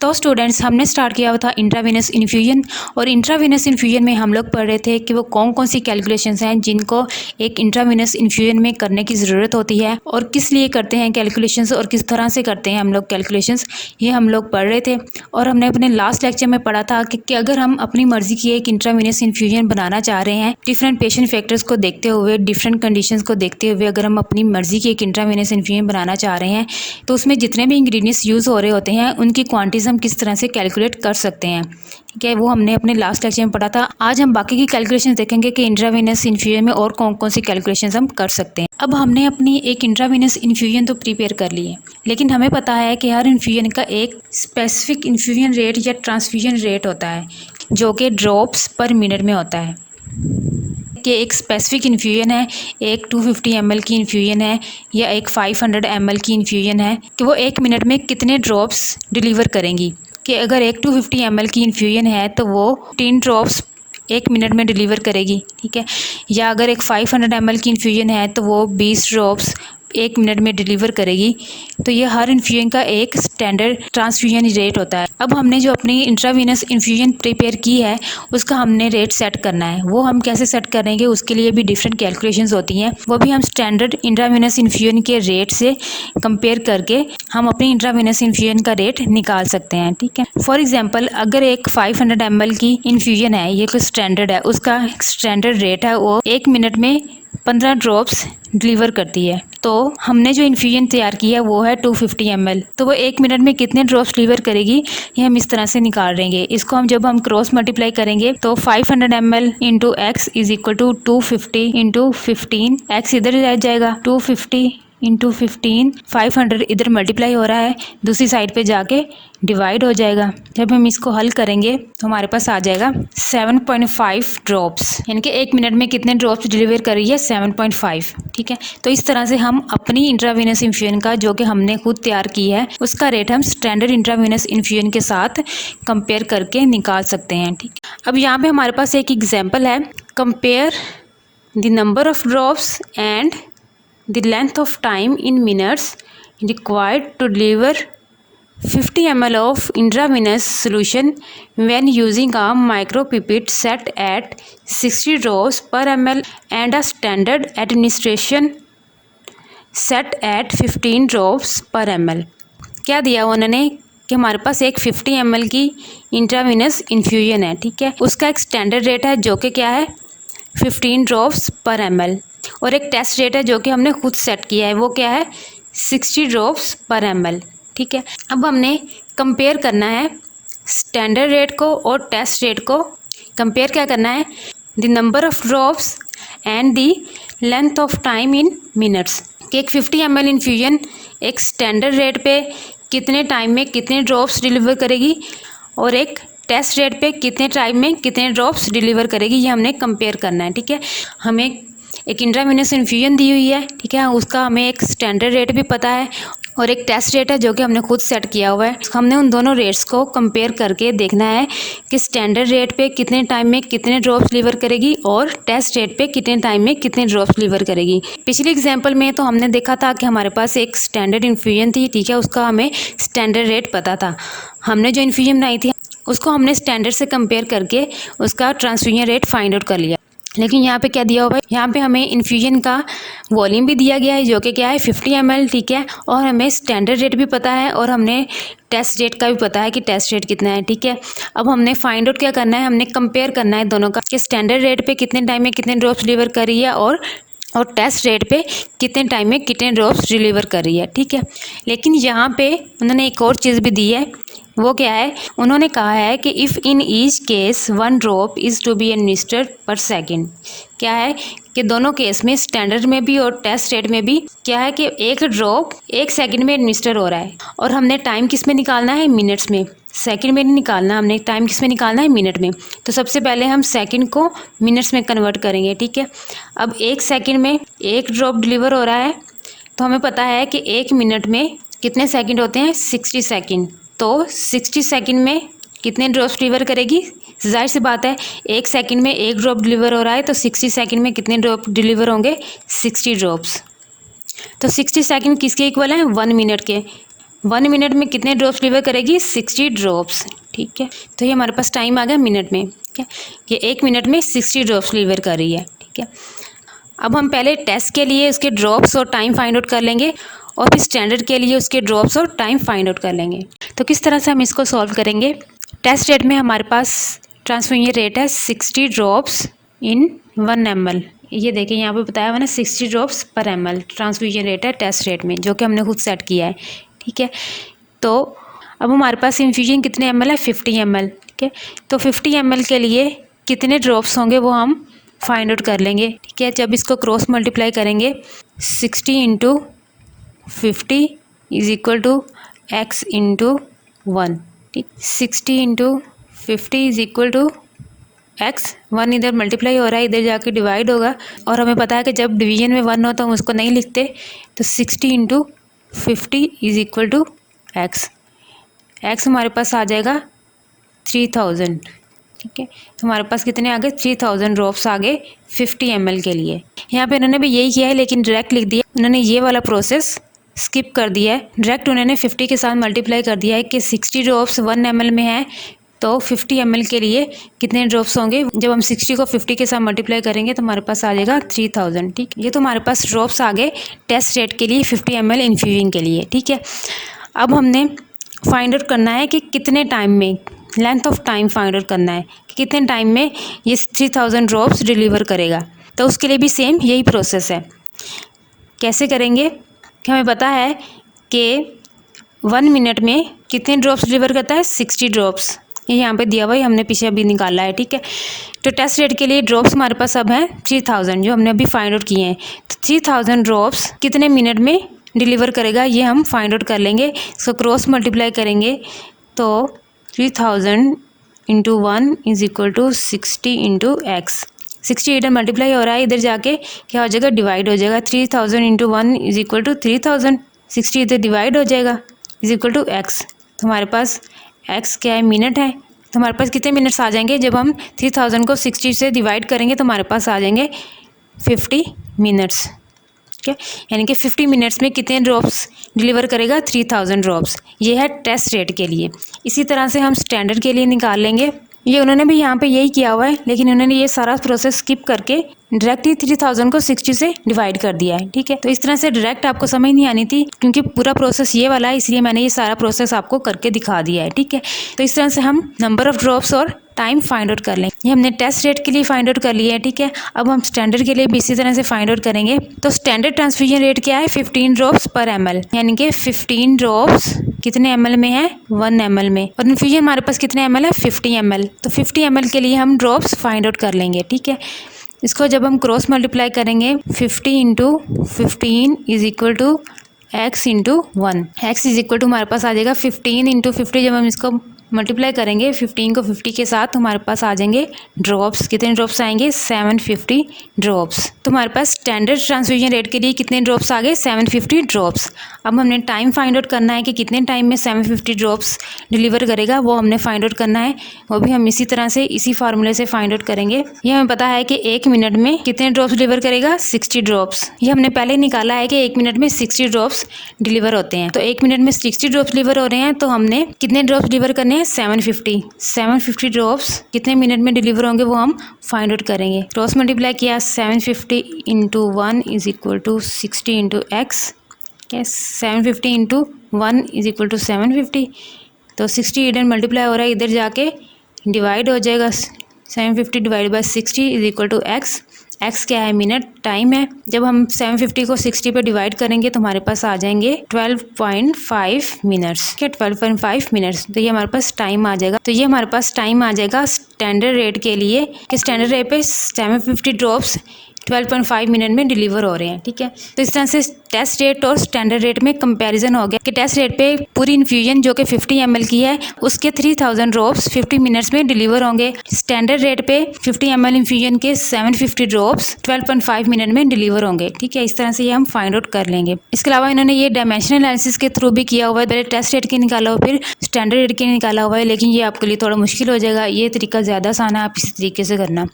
तो स्टूडेंट्स, हमने स्टार्ट किया हुआ था इंट्रावेनस इन्फ्यूजन, और इंट्रावेनस इन्फ्यूजन में हम लोग पढ़ रहे थे कि वो कौन कौन सी कैलकुलेशंस हैं जिनको एक इंट्रावेनस इन्फ्यूजन में करने की ज़रूरत होती है और किस लिए करते हैं कैलकुलेशंस और किस तरह से करते हैं हम लोग कैलकुलेशंस, ये हम लोग पढ़ रहे थे। और हमने अपने लास्ट लेक्चर में पढ़ा था कि अगर हम अपनी मर्जी की एक इंट्रावेनस इन्फ्यूजन बनाना चाह रहे हैं, डिफरेंट पेशेंट फैक्टर्स को देखते हुए, डिफरेंट कंडीशंस को देखते हुए, अगर हम अपनी मर्जी की एक इंट्रावेनस इन्फ्यूजन बनाना चाह रहे हैं तो उसमें जितने भी इंग्रेडिएंट्स यूज़ हो रहे होते हैं उनकी क्वांटिटीज हम किस तरह से कैलकुलेट कर सकते हैं, ठीक है। वो हमने अपने लास्ट लेक्चर में पढ़ा था। आज हम बाकी की कैलकुलेशंस देखेंगे कि इंट्रावेनस इन्फ्यूजन में और कौन कौन सी कैलकुलेशंस हम कर सकते हैं। अब हमने अपनी एक इंट्रावेनस इन्फ्यूजन तो प्रिपेयर कर ली है, लेकिन हमें पता है कि हर इन्फ्यूजन का एक स्पेसिफिक इन्फ्यूजन रेट या ट्रांसफ्यूजन रेट होता है जो कि ड्रॉप्स पर मिनट में होता है। कि एक स्पेसिफिक इन्फ्यूजन है, एक 250 ml की इन्फ्यूजन है या एक 500 ml की इन्फ्यूजन है, कि वो एक मिनट में कितने ड्रॉप्स डिलीवर करेंगी। कि अगर एक 250 ml की इन्फ्यूजन है तो वो 3 ड्रॉप्स एक मिनट में डिलीवर करेगी, ठीक है। या अगर एक 500 ml की इन्फ्यूजन है तो वो 20 ड्रॉप्स एक मिनट में डिलीवर करेगी। तो ये हर इन्फ्यूजन का एक स्टैंडर्ड ट्रांसफ्यूजन रेट होता है। अब हमने जो अपनी इंट्रावेनस इन्फ्यूजन प्रिपेयर की है उसका हमने रेट सेट करना है। वो हम कैसे सेट करेंगे, उसके लिए भी डिफरेंट कैलकुलेशंस होती हैं। वो भी हम स्टैंडर्ड इंट्रावेनस इन्फ्यूजन के रेट से कंपेयर करके हम अपनी इंट्रावेनस इन्फ्यूजन का रेट निकाल सकते हैं, ठीक है। फॉर एग्जाम्पल, अगर एक 500 ml की इन्फ्यूजन है, ये कोई स्टैंडर्ड है, उसका स्टैंडर्ड रेट है वो एक मिनट में 15 ड्रॉप्स डिलीवर करती है। तो हमने जो इन्फ्यूजन तैयार की है वो है 250 ml, तो वो एक मिनट में कितने ड्रॉप्स डिलीवर करेगी ये हम इस तरह से निकाल लेंगे। इसको हम जब हम क्रॉस मल्टीप्लाई करेंगे तो 500 ml into x is equal to 250 into 15, x इधर रह जाएगा, 250 इंटू 15, 500 इधर मल्टीप्लाई हो रहा है, दूसरी साइड पे जाके डिवाइड हो जाएगा। जब हम इसको हल करेंगे तो हमारे पास आ जाएगा 7.5 ड्रॉप्स, यानी कि एक मिनट में कितने ड्रॉप्स डिलीवर कर रही है, 7.5, ठीक है। तो इस तरह से हम अपनी इंट्रावेनस इन्फ्यूजन का जो कि हमने खुद तैयार की है उसका रेट हम स्टैंडर्ड इंट्रावेनस इन्फ्यूजन के साथ कंपेयर करके निकाल सकते हैं, ठीक। अब यहाँ पे हमारे पास एक एग्जाम्पल है, compare the number of drops and the length of time in minutes required to deliver 50 ml of intravenous solution when using a micropipette set at 60 drops per ml and a standard administration set at 15 drops per ml। क्या दिया उन्होंने कि हमारे पास एक 50 ml की intravenous infusion है, ठीक है। उसका एक स्टैंडर्ड रेट है जो कि क्या है 15 ड्रॉप्स पर ml, और एक टेस्ट रेट है जो कि हमने खुद सेट किया है, वो क्या है 60 ड्रॉप्स पर ml, ठीक है। अब हमने कंपेयर करना है स्टैंडर्ड रेट को और टेस्ट रेट को। कंपेयर क्या करना है, the number of drops and the length of time in minutes. कि एक 50 ml इन्फ्यूजन एक स्टैंडर्ड रेट पे कितने टाइम में कितने ड्रॉप्स डिलीवर करेगी और एक टेस्ट रेट पे कितने टाइम में कितने ड्रॉप्स डिलीवर करेगी, ये हमने कंपेयर करना है, ठीक है। हमें एक इंट्रावेनस इन्फ्यूजन दी हुई है, ठीक है, उसका हमें एक स्टैंडर्ड रेट भी पता है और एक टेस्ट रेट है जो कि हमने खुद सेट किया हुआ है। हमने उन दोनों रेट्स को कंपेयर करके देखना है कि स्टैंडर्ड रेट पे कितने टाइम में कितने ड्रॉप्स डिलीवर करेगी और टेस्ट रेट पे कितने टाइम में कितने ड्रॉप्स डिलीवर करेगी। पिछले एग्जांपल में तो हमने देखा था कि हमारे पास एक स्टैंडर्ड इन्फ्यूजन थी, ठीक है, उसका हमें स्टैंडर्ड रेट पता था। हमने जो इन्फ्यूजन बनाई थी उसको हमने स्टैंडर्ड से कंपेयर करके उसका ट्रांसफ्यूजन रेट फाइंड आउट कर लिया। लेकिन यहाँ पे क्या दिया हुआ है, यहाँ पे हमें इन्फ्यूजन का वॉल्यूम भी दिया गया है जो कि क्या है 50 ml, ठीक है, और हमें स्टैंडर्ड रेट भी पता है और हमने टेस्ट रेट का भी पता है कि टेस्ट रेट कितना है, ठीक है। अब हमने फाइंड आउट क्या करना है, हमने कंपेयर करना है दोनों का कि स्टैंडर्ड रेट पे कितने टाइम में कितने ड्रॉप्स डिलीवर कर रही है और टेस्ट रेट पे कितने टाइम में कितने ड्रॉप्स डिलीवर कर रही है, ठीक है। लेकिन यहाँ पे उन्होंने एक और चीज़ भी दी है, वो क्या है, उन्होंने कहा है कि if in each case 1 drop is to be administered per second. क्या है कि दोनों केस में स्टैंडर्ड में भी और टेस्ट रेट में भी क्या है कि एक ड्रॉप 1 सेकंड में एडमिनिस्टर हो रहा है और हमने टाइम किस में निकालना है, मिनट्स में, सेकंड में नहीं निकालना, हमने टाइम किस में निकालना है, मिनट में। तो सबसे पहले हम सेकंड को मिनट्स में कन्वर्ट करेंगे, ठीक है। अब 1 सेकंड में 1 ड्रॉप डिलीवर हो रहा है तो हमें पता है कि 1 मिनट में कितने सेकंड होते हैं, 60 सेकंड। तो 60 सेकंड में कितने ड्रॉप्स डिलीवर करेगी, जाहिर सी बात है 1 सेकंड में 1 ड्रॉप डिलीवर हो रहा है तो 60 सेकंड में कितने ड्रॉप डिलीवर होंगे, 60 ड्रॉप्स। तो 60 सेकंड किसके इक्वल हैं, 1 मिनट के। 1 मिनट में कितने ड्रॉप्स डिलीवर करेगी? 60 ड्रॉप्स। ठीक है, तो ये हमारे पास टाइम आ गया मिनट में। ठीक है, ये 1 मिनट में 60 ड्रॉप्स डिलीवर कर रही है। ठीक है, अब हम पहले टेस्ट के लिए उसके ड्रॉप्स और टाइम फाइंड आउट कर लेंगे और फिर स्टैंडर्ड के लिए उसके ड्रॉप्स और टाइम फाइंड आउट कर लेंगे। तो किस तरह से हम इसको सॉल्व करेंगे? टेस्ट रेट में हमारे पास ट्रांसफ्यूजन रेट है 60 ड्रॉप्स इन 1 ml। ये देखिए यहाँ पे बताया हुआ ना 60 ड्रॉप्स पर ml ट्रांसफ्यूजन रेट है टेस्ट रेट में, जो कि हमने खुद सेट किया है। ठीक है, तो अब हमारे पास इन्फ्यूजन कितने ml है? 50 ml। ठीक है, तो 50 ml के लिए कितने ड्रॉप्स होंगे वो हम फाइंड आउट कर लेंगे। ठीक है, जब इसको क्रॉस मल्टीप्लाई करेंगे 60 into 50 is equal to x into 1। ठीक, 60 into 50 is equal to x। 1 इधर मल्टीप्लाई हो रहा है, इधर जाके डिवाइड होगा, और हमें पता है कि जब डिवीजन में 1 हो तो हम उसको नहीं लिखते, तो 60 into 50 is equal to x। x हमारे पास आ जाएगा 3000। ठीक है, तो हमारे पास कितने आ गए? 3000 ड्रॉप्स आ गए 50 ml के लिए। यहाँ पे उन्होंने भी यही किया है, लेकिन डायरेक्ट लिख दिया उन्होंने, ये वाला प्रोसेस स्किप कर दिया है। डायरेक्ट उन्होंने 50 के साथ मल्टीप्लाई कर दिया है कि 60 ड्रॉप्स 1 ml में है, तो 50 ml के लिए कितने ड्रॉप्स होंगे? जब हम 60 को 50 के साथ मल्टीप्लाई करेंगे तो हमारे पास आ जाएगा 3000। ठीक, ये तो हमारे पास ड्रॉप्स आ गए टेस्ट रेट के लिए 50 ml इन्फ्यूजन के लिए। ठीक है, अब हमने फाइंड आउट करना है कि कितने टाइम में, length of time find out करना है कि कितने टाइम में ये 3000 ड्रॉप्स डिलीवर करेगा। तो उसके लिए भी सेम यही प्रोसेस है। कैसे करेंगे कि हमें पता है कि 1 मिनट में कितने ड्रॉप्स डिलीवर करता है? 60 ड्रॉप्स। ये यहाँ पे दिया हुआ है, हमने पीछे अभी निकाला है। ठीक है, तो टेस्ट रेट के लिए ड्रॉप्स हमारे पास अब हैं 3000, जो हमने अभी फाइंड आउट किए हैं। तो 3000 ड्रॉप्स कितने मिनट में डिलीवर करेगा ये हम फाइंड आउट कर लेंगे। इसको क्रॉस मल्टीप्लाई करेंगे तो 3000 into 1 is equal to 60 into x. 60 इधर मल्टीप्लाई हो रहा है, इधर जाके क्या हो जाएगा? डिवाइड हो जाएगा। 3000 इंटू 1 इज इक्वल टू 3000। 60 इधर डिवाइड हो जाएगा, इज इक्वल टू एक्स। तो हमारे पास एक्स क्या है? मिनट है। तो हमारे पास कितने मिनट्स आ जाएंगे? जब हम 3000 को 60 से डिवाइड करेंगे तो हमारे पास आ जाएंगे 50 मिनट्स। ठीक है, यानी कि 50 मिनट्स में कितने ड्रॉप्स डिलीवर करेगा? 3000 ड्रॉप्स। ये है टेस्ट रेट के लिए। इसी तरह से हम स्टैंडर्ड के लिए निकाल लेंगे। ये उन्होंने भी यहाँ पे यही किया हुआ है, लेकिन उन्होंने ये सारा प्रोसेस स्किप करके डायरेक्टली 3000 को 60 से डिवाइड कर दिया है। ठीक है, तो इस तरह से डायरेक्ट आपको समझ नहीं आनी थी, क्योंकि पूरा प्रोसेस ये वाला है, इसलिए मैंने ये सारा प्रोसेस आपको करके दिखा दिया है। ठीक है, तो इस तरह से हम नंबर ऑफ ड्रॉप्स और टाइम फाइंड आउट कर लेंगे। ये हमने टेस्ट रेट के लिए फाइंड आउट कर लिया है। ठीक है, अब हम स्टैंडर्ड के लिए भी इसी तरह से फाइंड आउट करेंगे। तो स्टैंडर्ड ट्रांसफ्यूजन रेट क्या है? 15 ड्रॉप्स पर ml, यानी कि 15 ड्रॉप्स कितने ml में है? 1 ml में। और इन्फ्यूजन हमारे पास कितने ml है? 50 ml। तो 50 ml के लिए हम ड्रॉप्स फाइंड आउट कर लेंगे। ठीक है, इसको जब हम क्रॉस मल्टीप्लाई करेंगे 50 into 15 is equal to x into 1। X is equal to हमारे पास आ जाएगा 15 इंटू 50। जब हम इसको मल्टीप्लाई करेंगे 15 को 50 के साथ, हमारे पास आ जाएंगे ड्रॉप्स। कितने ड्रॉप्स आएंगे? 750 ड्रॉप्स। तो हमारे पास स्टैंडर्ड ट्रांसफ्यूजन रेट के लिए कितने ड्रॉप्स आ गए? 750 ड्रॉप्स। अब हमने टाइम फाइंड आउट करना है कि कितने टाइम में 750 ड्रॉप्स डिलीवर करेगा, वो हमने फाइंड आउट करना है। वो भी हम इसी तरह से, इसी फार्मूले से फाइंड आउट करेंगे। ये हमें पता है कि 1 मिनट में कितने ड्रॉप्स डिलीवर करेगा? 60 ड्रॉप्स। ये हमने पहले निकाला है कि 1 मिनट में 60 ड्रॉप्स डिलीवर होते हैं। तो 1 मिनट में 60 ड्रॉप्स डिलीवर हो रहे हैं, तो हमने कितने ड्रॉप्स डिलीवर करने हैं? 750 ड्रॉप्स कितने मिनट में डिलीवर होंगे वो हम फाइंड आउट करेंगे। क्रॉस मल्टीप्लाई किया 750 into 1 is equal to 60 into x. 750 into 1 is equal to 750। तो 60 इधर मल्टीप्लाई हो रहा है, इधर जाके डिवाइड हो जाएगा। 750 divide by 60 is equal to x. X क्या है? मिनट, टाइम है। जब हम 750 को 60 पे डिवाइड करेंगे तो हमारे पास आ जाएंगे 12.5 मिनट्स। क्या? 12.5 मिनट्स। तो ये हमारे पास टाइम आ जाएगा। तो ये हमारे पास टाइम आ जाएगा स्टैंडर्ड रेट के लिए, कि स्टैंडर्ड रेट पे 750 ड्रॉप्स 12.5 मिनट में डिलीवर हो रहे हैं। ठीक है, तो इस तरह से टेस्ट रेट और स्टैंडर्ड रेट में कंपैरिजन हो गया कि टेस्ट रेट पे पूरी इन्फ्यूजन जो कि 50 ml की है, उसके 3000 ड्रॉप्स 50 मिनट्स में डिलीवर होंगे। स्टैंडर्ड रेट पे 50 ml इन्फ्यूजन के 750 ड्रॉप्स 12.5 मिनट में डिलीवर होंगे। ठीक है, इस तरह से ये हम फाइंड आउट कर लेंगे। इसके अलावा इन्होंने ये डायमेंशनल एनालिसिस के थ्रू भी किया हुआ है। पहले टेस्ट रेट के निकाला हुआ, फिर स्टैंडर्ड रेट के निकाला हुआ है, लेकिन ये आपके लिए थोड़ा मुश्किल हो जाएगा। ये तरीका ज़्यादा आसान है, आप इसी तरीके से करना।